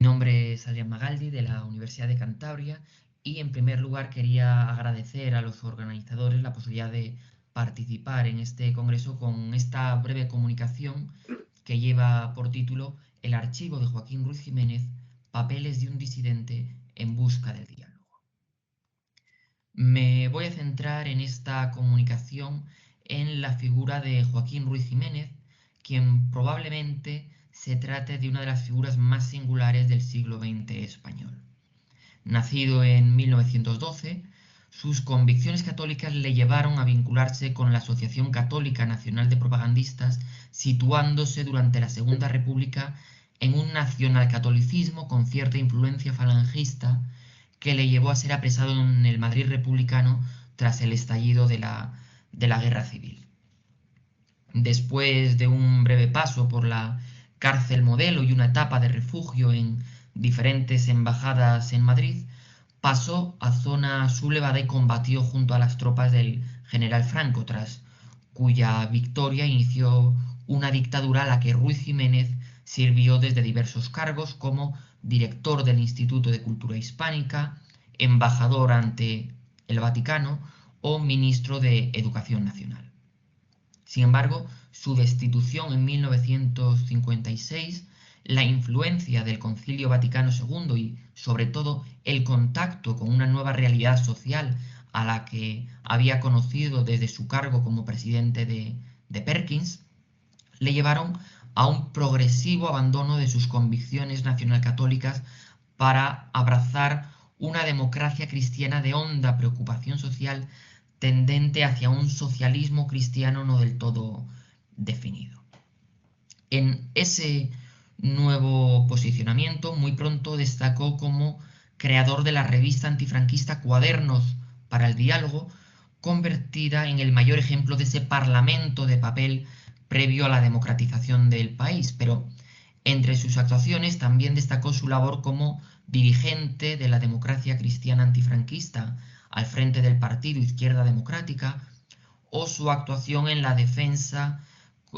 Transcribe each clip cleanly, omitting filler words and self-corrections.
Mi nombre es Adrián Magaldi de la Universidad de Cantabria y en primer lugar quería agradecer a los organizadores la posibilidad de participar en este congreso con esta breve comunicación que lleva por título El archivo de Joaquín Ruiz Jiménez, papeles de un disidente en busca del diálogo. Me voy a centrar en esta comunicación en la figura de Joaquín Ruiz Jiménez, quien probablemente se trate de una de las figuras más singulares del siglo XX español. Nacido en 1912, sus convicciones católicas le llevaron a vincularse con la Asociación Católica Nacional de Propagandistas, situándose durante la Segunda República en un nacionalcatolicismo con cierta influencia falangista que le llevó a ser apresado en el Madrid republicano tras el estallido de la Guerra Civil. Después de un breve paso por la cárcel Modelo y una etapa de refugio en diferentes embajadas en Madrid, pasó a zona sublevada y combatió junto a las tropas del general Franco, tras cuya victoria inició una dictadura a la que Ruiz Jiménez sirvió desde diversos cargos como director del Instituto de Cultura Hispánica, embajador ante el Vaticano o ministro de Educación Nacional. Sin embargo, su destitución en 1956, la influencia del Concilio Vaticano II y, sobre todo, el contacto con una nueva realidad social a la que había conocido desde su cargo como presidente de Perkins, le llevaron a un progresivo abandono de sus convicciones nacionalcatólicas para abrazar una democracia cristiana de honda preocupación social tendente hacia un socialismo cristiano no del todo definido. En ese nuevo posicionamiento, muy pronto destacó como creador de la revista antifranquista Cuadernos para el Diálogo, convertida en el mayor ejemplo de ese parlamento de papel previo a la democratización del país, pero entre sus actuaciones también destacó su labor como dirigente de la democracia cristiana antifranquista al frente del partido Izquierda Democrática o su actuación en la defensa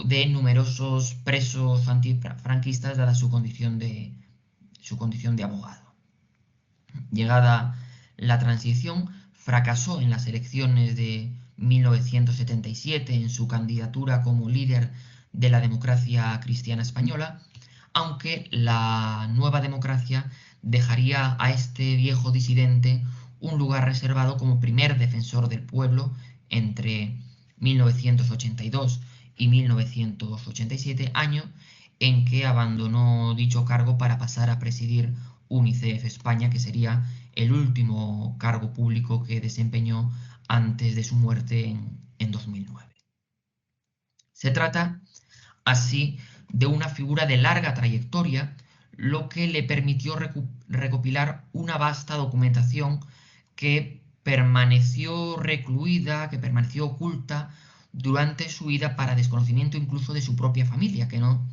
de numerosos presos antifranquistas dada su condición de abogado. Llegada la transición, fracasó en las elecciones de 1977 en su candidatura como líder de la democracia cristiana española, aunque la nueva democracia dejaría a este viejo disidente un lugar reservado como primer defensor del pueblo entre 1982 y 1987, año en que abandonó dicho cargo para pasar a presidir UNICEF España, que sería el último cargo público que desempeñó antes de su muerte en 2009. Se trata así de una figura de larga trayectoria, lo que le permitió recopilar una vasta documentación que permaneció recluida, que permaneció oculta durante su vida para desconocimiento incluso de su propia familia, que no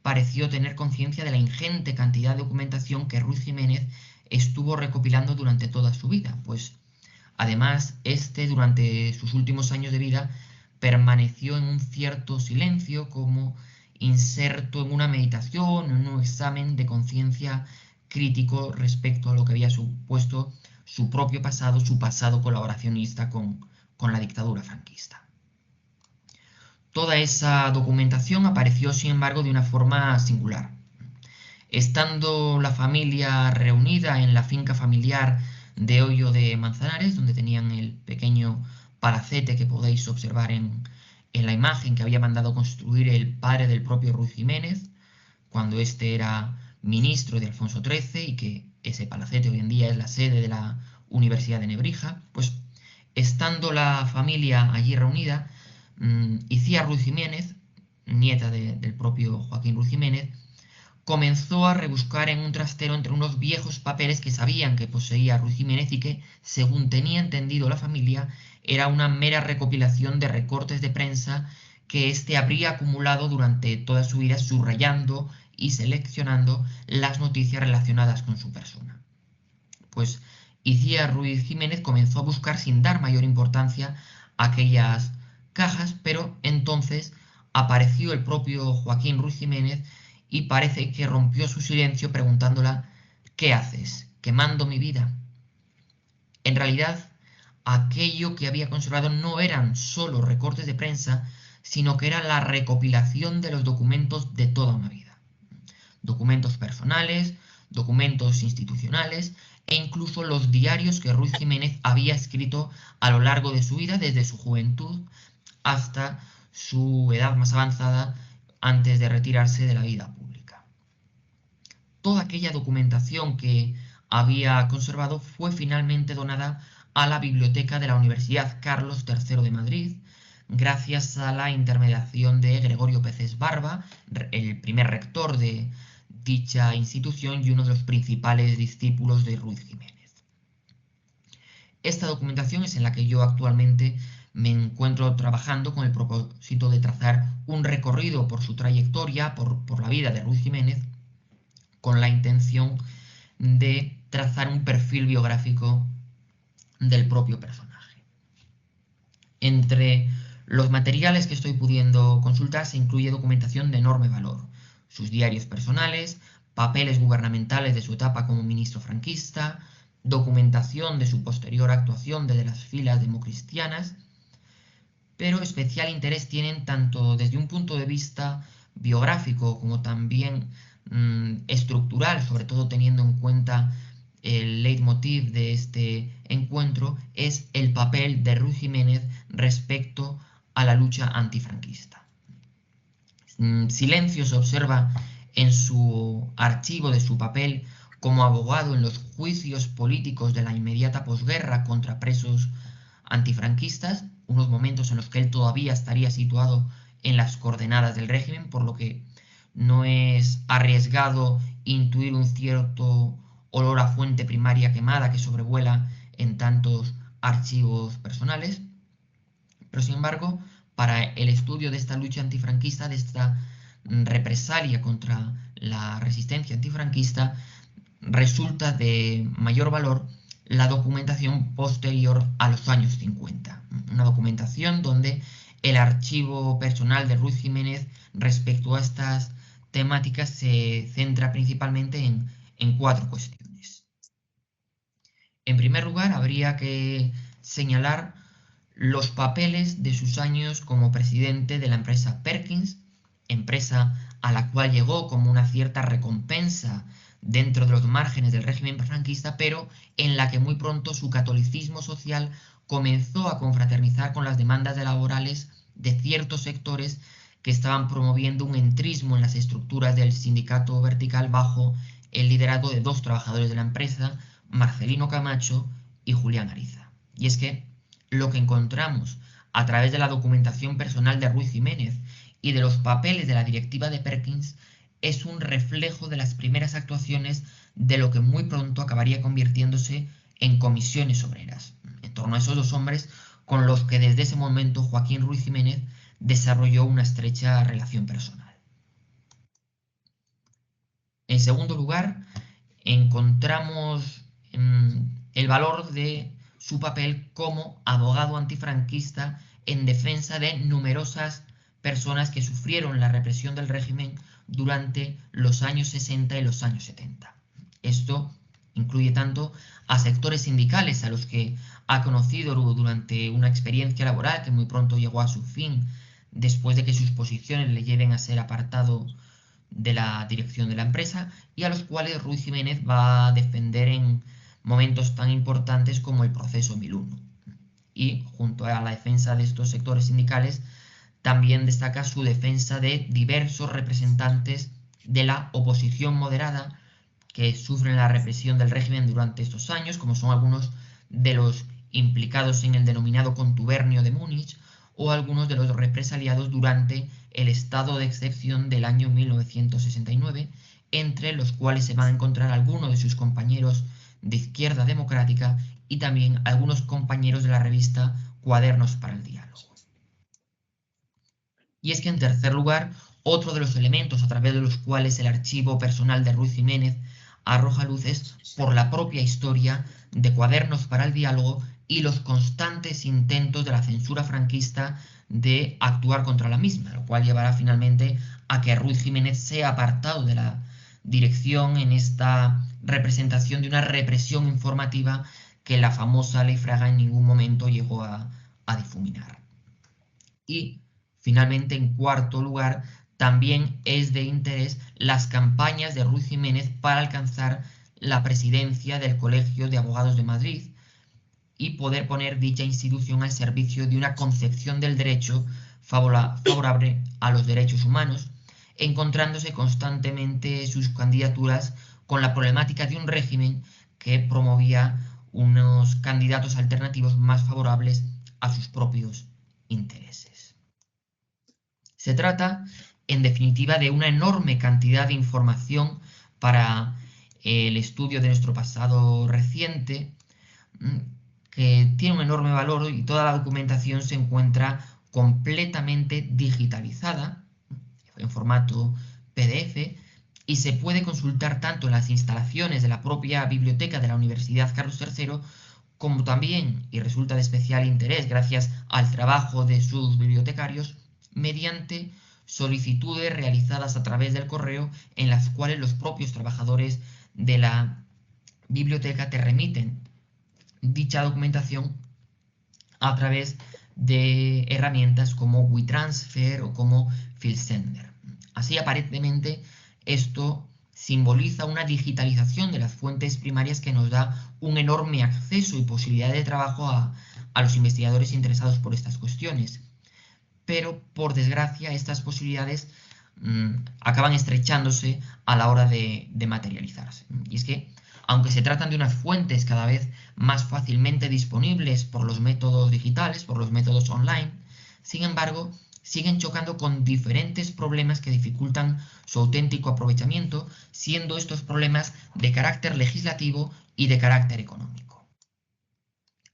pareció tener conciencia de la ingente cantidad de documentación que Ruiz Jiménez estuvo recopilando durante toda su vida, pues además durante sus últimos años de vida permaneció en un cierto silencio como inserto en una meditación, en un examen de conciencia crítico respecto a lo que había supuesto su propio pasado, su pasado colaboracionista con la dictadura franquista. Toda esa documentación apareció, sin embargo, de una forma singular. Estando la familia reunida en la finca familiar de Hoyo de Manzanares, donde tenían el pequeño palacete que podéis observar en la imagen que había mandado construir el padre del propio Ruiz Jiménez, cuando éste era ministro de Alfonso XIII y que ese palacete hoy en día es la sede de la Universidad de Nebrija, pues estando la familia allí reunida, Icía Ruiz Jiménez, nieta del propio Joaquín Ruiz Jiménez, comenzó a rebuscar en un trastero entre unos viejos papeles que sabían que poseía Ruiz Jiménez y que, según tenía entendido la familia, era una mera recopilación de recortes de prensa que éste habría acumulado durante toda su vida, subrayando y seleccionando las noticias relacionadas con su persona. Pues Icía Ruiz Jiménez comenzó a buscar sin dar mayor importancia a aquellas cajas, pero entonces apareció el propio Joaquín Ruiz Jiménez y parece que rompió su silencio preguntándola: ¿qué haces? ¿Quemando mi vida? En realidad, aquello que había conservado no eran solo recortes de prensa, sino que era la recopilación de los documentos de toda una vida. Documentos personales, documentos institucionales e incluso los diarios que Ruiz Jiménez había escrito a lo largo de su vida, desde su juventud hasta su edad más avanzada, antes de retirarse de la vida pública. Toda aquella documentación que había conservado fue finalmente donada a la biblioteca de la Universidad Carlos III de Madrid, gracias a la intermediación de Gregorio Peces Barba, el primer rector de dicha institución y uno de los principales discípulos de Ruiz Jiménez. Esta documentación es en la que yo actualmente me encuentro trabajando con el propósito de trazar un recorrido por su trayectoria, por la vida de Ruiz Jiménez, con la intención de trazar un perfil biográfico del propio personaje. Entre los materiales que estoy pudiendo consultar se incluye documentación de enorme valor: sus diarios personales, papeles gubernamentales de su etapa como ministro franquista, documentación de su posterior actuación desde las filas democristianas, pero especial interés tienen tanto desde un punto de vista biográfico como también estructural, sobre todo teniendo en cuenta el leitmotiv de este encuentro, es el papel de Ruiz Jiménez respecto a la lucha antifranquista. Silencio se observa en su archivo de su papel como abogado en los juicios políticos de la inmediata posguerra contra presos antifranquistas, unos momentos en los que él todavía estaría situado en las coordenadas del régimen, por lo que no es arriesgado intuir un cierto olor a fuente primaria quemada que sobrevuela en tantos archivos personales. Pero sin embargo, para el estudio de esta lucha antifranquista, de esta represalia contra la resistencia antifranquista, resulta de mayor valor la documentación posterior a los años 50. Una documentación donde el archivo personal de Ruiz Jiménez respecto a estas temáticas se centra principalmente en 4 cuestiones. En primer lugar, habría que señalar los papeles de sus años como presidente de la empresa Perkins, empresa a la cual llegó como una cierta recompensa dentro de los márgenes del régimen franquista, pero en la que muy pronto su catolicismo social comenzó a confraternizar con las demandas laborales de ciertos sectores que estaban promoviendo un entrismo en las estructuras del sindicato vertical bajo el liderazgo de 2 trabajadores de la empresa, Marcelino Camacho y Julián Ariza. Y es que lo que encontramos a través de la documentación personal de Ruiz Jiménez y de los papeles de la directiva de Perkins es un reflejo de las primeras actuaciones de lo que muy pronto acabaría convirtiéndose en comisiones obreras, en torno a esos 2 hombres con los que desde ese momento Joaquín Ruiz Jiménez desarrolló una estrecha relación personal. En segundo lugar, encontramos el valor de su papel como abogado antifranquista en defensa de numerosas personas que sufrieron la represión del régimen durante los años 60 y los años 70. Esto incluye tanto a sectores sindicales a los que ha conocido durante una experiencia laboral que muy pronto llegó a su fin después de que sus posiciones le lleven a ser apartado de la dirección de la empresa, y a los cuales Ruiz Jiménez va a defender en momentos tan importantes como el proceso 1001. Y junto a la defensa de estos sectores sindicales, también destaca su defensa de diversos representantes de la oposición moderada que sufren la represión del régimen durante estos años, como son algunos de los implicados en el denominado contubernio de Múnich o algunos de los represaliados durante el estado de excepción del año 1969, entre los cuales se van a encontrar algunos de sus compañeros de Izquierda Democrática y también algunos compañeros de la revista Cuadernos para el Diálogo. Y es que, en tercer lugar, otro de los elementos a través de los cuales el archivo personal de Ruiz Jiménez arroja luces por la propia historia de Cuadernos para el Diálogo y los constantes intentos de la censura franquista de actuar contra la misma, lo cual llevará finalmente a que Ruiz Jiménez sea apartado de la dirección en esta representación de una represión informativa que la famosa Ley Fraga en ningún momento llegó a difuminar. Y finalmente, en cuarto lugar, también es de interés las campañas de Ruiz Jiménez para alcanzar la presidencia del Colegio de Abogados de Madrid y poder poner dicha institución al servicio de una concepción del derecho favorable a los derechos humanos, encontrándose constantemente sus candidaturas con la problemática de un régimen que promovía unos candidatos alternativos más favorables a sus propios intereses. Se trata, en definitiva, de una enorme cantidad de información para el estudio de nuestro pasado reciente, que tiene un enorme valor y toda la documentación se encuentra completamente digitalizada en formato PDF y se puede consultar tanto en las instalaciones de la propia biblioteca de la Universidad Carlos III como también, y resulta de especial interés gracias al trabajo de sus bibliotecarios, mediante solicitudes realizadas a través del correo en las cuales los propios trabajadores de la biblioteca te remiten dicha documentación a través de herramientas como WeTransfer o como FileSender. Así, aparentemente, esto simboliza una digitalización de las fuentes primarias que nos da un enorme acceso y posibilidad de trabajo a los investigadores interesados por estas cuestiones. Pero, por desgracia, estas posibilidades acaban estrechándose a la hora de materializarse. Y es que, aunque se tratan de unas fuentes cada vez más fácilmente disponibles por los métodos digitales, por los métodos online, sin embargo, siguen chocando con diferentes problemas que dificultan su auténtico aprovechamiento, siendo estos problemas de carácter legislativo y de carácter económico.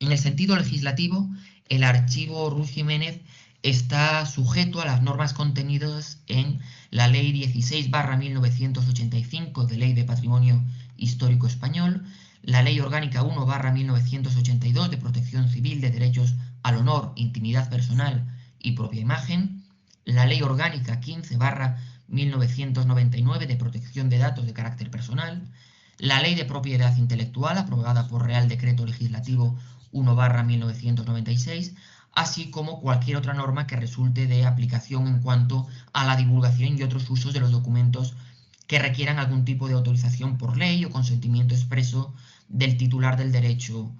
En el sentido legislativo, el archivo Ruiz Jiménez está sujeto a las normas contenidas en la Ley 16/1985 de Ley de Patrimonio Histórico Español, la Ley Orgánica 1/1982 de Protección Civil de Derechos al Honor, Intimidad Personal y Propia Imagen, la Ley Orgánica 15/1999 de Protección de Datos de Carácter Personal, la Ley de Propiedad Intelectual aprobada por Real Decreto Legislativo 1/1996, así como cualquier otra norma que resulte de aplicación en cuanto a la divulgación y otros usos de los documentos que requieran algún tipo de autorización por ley o consentimiento expreso del titular del derecho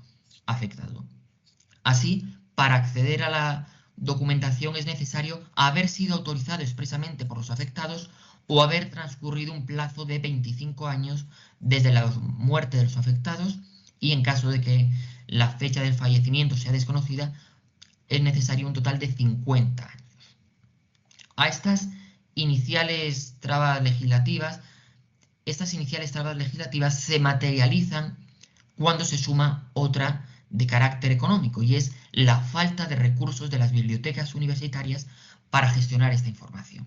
afectado. Así, para acceder a la documentación es necesario haber sido autorizado expresamente por los afectados o haber transcurrido un plazo de 25 años desde la muerte de los afectados y, en caso de que la fecha del fallecimiento sea desconocida, es necesario un total de 50 años. A estas iniciales trabas legislativas se materializan cuando se suma otra de carácter económico, y es la falta de recursos de las bibliotecas universitarias para gestionar esta información.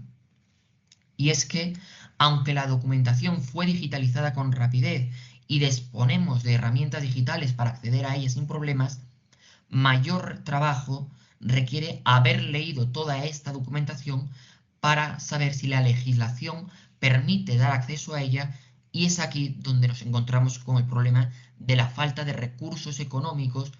Y es que, aunque la documentación fue digitalizada con rapidez y disponemos de herramientas digitales para acceder a ella sin problemas, mayor trabajo requiere haber leído toda esta documentación para saber si la legislación permite dar acceso a ella, y es aquí donde nos encontramos con el problema de la falta de recursos económicos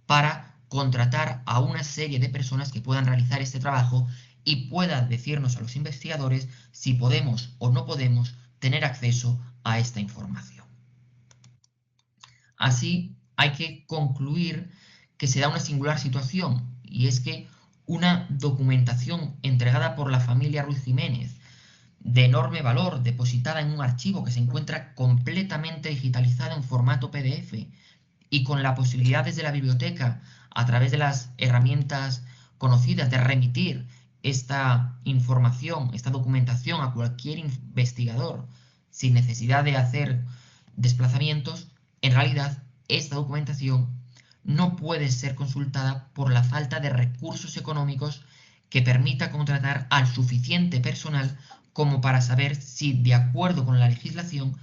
para contratar a una serie de personas que puedan realizar este trabajo y puedan decirnos a los investigadores si podemos o no podemos tener acceso a esta información. Así, hay que concluir que se da una singular situación, y es que una documentación entregada por la familia Ruiz Jiménez, de enorme valor, depositada en un archivo que se encuentra completamente digitalizado en formato PDF y con la posibilidad desde la biblioteca, a través de las herramientas conocidas, de remitir esta información, esta documentación a cualquier investigador sin necesidad de hacer desplazamientos, en realidad esta documentación no puede ser consultada por la falta de recursos económicos que permita contratar al suficiente personal como para saber si, de acuerdo con la legislación,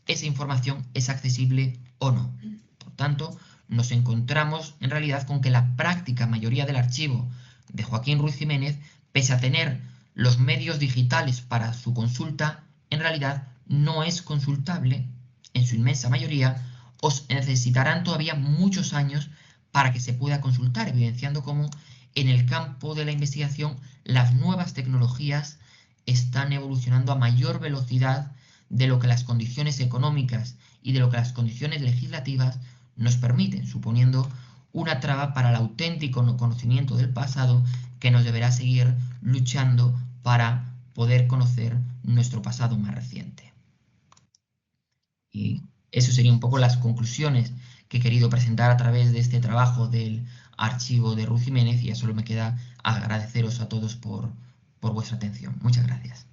esa información es accesible o no. Por tanto, nos encontramos en realidad con que la práctica mayoría del archivo de Joaquín Ruiz Jiménez, pese a tener los medios digitales para su consulta, en realidad no es consultable en su inmensa mayoría, o necesitarán todavía muchos años para que se pueda consultar, evidenciando cómo en el campo de la investigación las nuevas tecnologías están evolucionando a mayor velocidad de lo que las condiciones económicas y de lo que las condiciones legislativas nos permiten, suponiendo una traba para el auténtico conocimiento del pasado que nos deberá seguir luchando para poder conocer nuestro pasado más reciente. Y eso serían un poco las conclusiones que he querido presentar a través de este trabajo del archivo de Ruiz Jiménez, y ya solo me queda agradeceros a todos por vuestra atención. Muchas gracias.